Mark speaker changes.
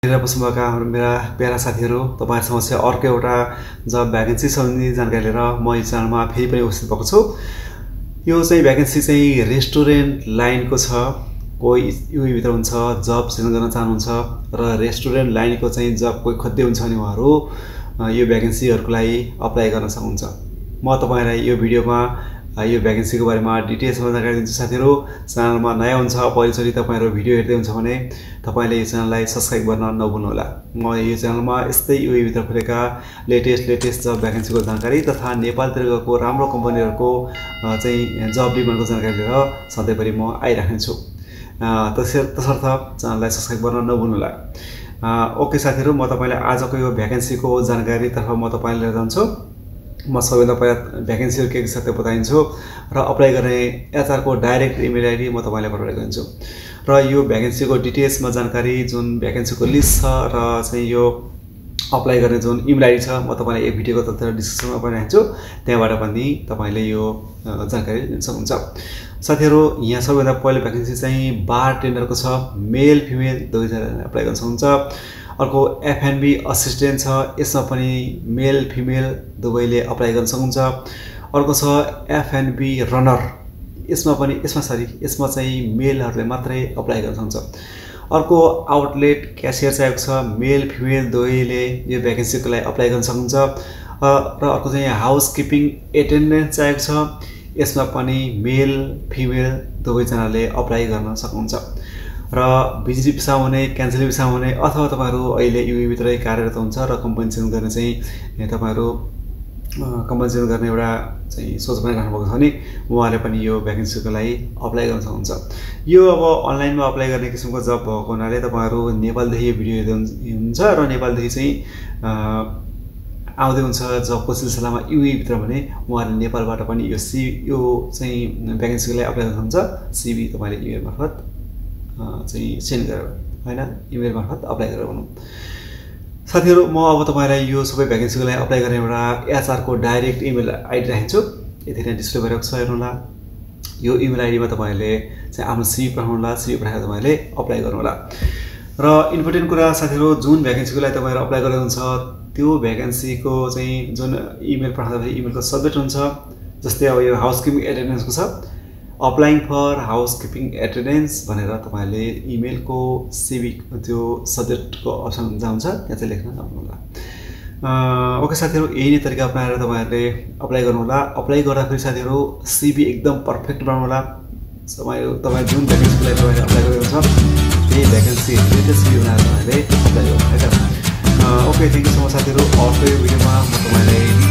Speaker 1: मेरा बस्नुभएका मेरा प्यारा साथीहरू तपाईहरुसँग चाहिँ अर्को एउटा जब भ्याकेन्सी सम्बन्धी जानकारी लिएर म यो च्यानलमा फेरि पनि उपस्थित भएको छु। यो चाहिँ भ्याकेन्सी चाहिँ रेस्टुरेन्ट लाइनको छ। कोही युवी भित्र हुन्छ, जब सिजन गर्न चाहनुहुन्छ र रेस्टुरेन्ट लाइनको चाहिँ जब कोही खोज्दै हुन्छ भने उहाँहरू यो भ्याकेन्सीहरुको लागि अप्लाई गर्न सक्नुहुन्छ। म तपाईहरुलाई यो भिडियोमा यो भ्याकेन्सीको बारेमा डिटेल्समा जानकारी दिन्छु। साथीहरु च्यानलमा नयाँ हुन्छ, पहिलोचोटि तपाईहरु भिडियो हेर्दै हुन्छ भने तपाईले यो च्यानललाई सब्स्क्राइब गर्न नभुल्नु होला। म यो च्यानलमा यस्तै युवी भित्र खुलेका लेटेस्ट जब भ्याकेन्सीको जानकारी तथा नेपालतिर गएको राम्रो कम्पनीहरुको चाहिँ जब डिमान्डको जानकारी लिएर सधैँभरि म आइराख्ने छु। तसर्थ च्यानललाई सब्स्क्राइब गर्न नभुल्नु होला। ओके साथीहरु, म तपाईलाई आजको यो भ्याकेन्सीको जानकारी तर्फ म तपाईलाई लिएर जान्छु। म सबैभन्दा पहिला भ्याकेन्सीहरु के छ त्यो बताइन्छु र अप्लाई गर्ने एचआर को डाइरेक्ट इमेल आइडी म तपाईलाई प्रोभाइड गरिदिन्छु। र यो भ्याकेन्सीको डिटेल्समा जानकारी जुन भ्याकेन्सीको लिस्ट छ र चाहिँ यो अप्लाई गर्ने जुन इमेल आइडी छ म तपाईलाई यो भिडियोको तल डिस्क्रिप्सनमा पनि राख्छु, त्यहाँबाट पनि तपाईले यो जानकारी लिन सक्नुहुन्छ। साथीहरु, यहाँ सबैभन्दा पहिलो भ्याकेन्सी चाहिँ बार टेन्डरको छ। मेल फिमेल दुवैजनाले अप्लाई गर्न सक्नुहुन्छ। अर्को एफएनबी असिस्टेन्ट छ, यसमा पनि मेल फिमेल दुवैले अप्लाई गर्न सक्नुहुन्छ। अर्को छ एफएनबी रनर, यसमा चाहिँ मेलहरुले मात्रै अप्लाई गर्न सक्नुहुन्छ। अर्को आउटलेट क्याशियर चाहिएको छ, मेल फिमेल दुवैले यो भ्याकेन्सीको लागि अप्लाई गर्न सक्नुहुन्छ। र अर्को चाहिँ हाउसकिपिङ एटेन्डेन्ट चाहिएको छ, यसमा पनि मेल फिमेल दुवैजनाले अप्लाई गर्न सक्नुहुन्छ। र भिजिट भिसा हुने, क्यान्सल भिसा हुने अथवा तपाईहरु अहिले युए भित्रै कार्यरत हुन्छ र कम्पनी चेन्ज गर्ने चाहिँ तपाईहरु कम्पनी चेन्ज गर्ने एउटा चाहिँ सोच बनाइराख्नु भएको छ भने उहाँले पनि यो भ्याकेन्सीको लागि अप्लाई गर्न सक्नुहुन्छ। यो अब अनलाइनमा अप्लाई गर्ने किसिमको जब भएको हुनाले तपाईहरु नेपालदेखि भिडियो हेर्दै हुनुहुन्छ र नेपालदेखि चाहिँ आउँदै हुन्छ जबको सिलसिलामा युए भित्र भने उहाँले नेपालबाट पनि यो चाहिँ भ्याकेन्सीको लागि अप्लाई गर्न सक्नुहुन्छ। सिभी तपाईले इमेल मार्फत चाहिँ सेन्ड गरेर हैन, इमेल मार्फत अप्लाई गरेर भनौं। साथीहरु, म अब तपाईलाई यो सबै भ्याकेन्सीको लागि अप्लाई गर्ने एउटा एचआर को डाइरेक्ट इमेल आइडी राख्छु। यति नै डिस्प्ले भइरहेको छ, हेर्नु होला। यो इमेल आइडीमा तपाईहरुले चाहिँ आफ्नो सिभी पठाउनु होला। सिभी पठाएर तपाईले अप्लाई गर्नु होला। र इम्पोर्टेन्ट कुरा साथीहरु, जुन भ्याकेन्सीको लागि तपाईहरु अप्लाई गरेको हुन्छ त्यो भ्याकेन्सीको चाहिँ जुन इमेल पठाउँदा इमेलको सब्जेक्ट हुन्छ। जस्तै अब यो हाउसकिपिङ एटेन्डेन्सको छ, अप्लाइङ फर हाउसकिपिङ एटेन्डेन्स भनेर तपाईले इमेलको सिभी त्यो सब्जेक्टको अप्सन जान्छ, त्यहाँ चाहिँ लेख्न नभुल्नु होला। ओके साथीहरु, यही नै तरिका अपनाएर तपाईहरुले अप्लाई गर्नु होला। अप्लाई गर्दाखेरि साथीहरु सिभी एकदम परफेक्ट बनाउनु होला। तपाई जुन भ्याकेन्सीको लागि तपाईले अप्लाई गरेको छ त्यही भ्याकेन्सी रिलेटेड सिभी बनाएर तपाईले अप्लाई गर्नु होला। Okay, thank you so much साथीहरु। अर्को भिडियोमा म तपाईलाई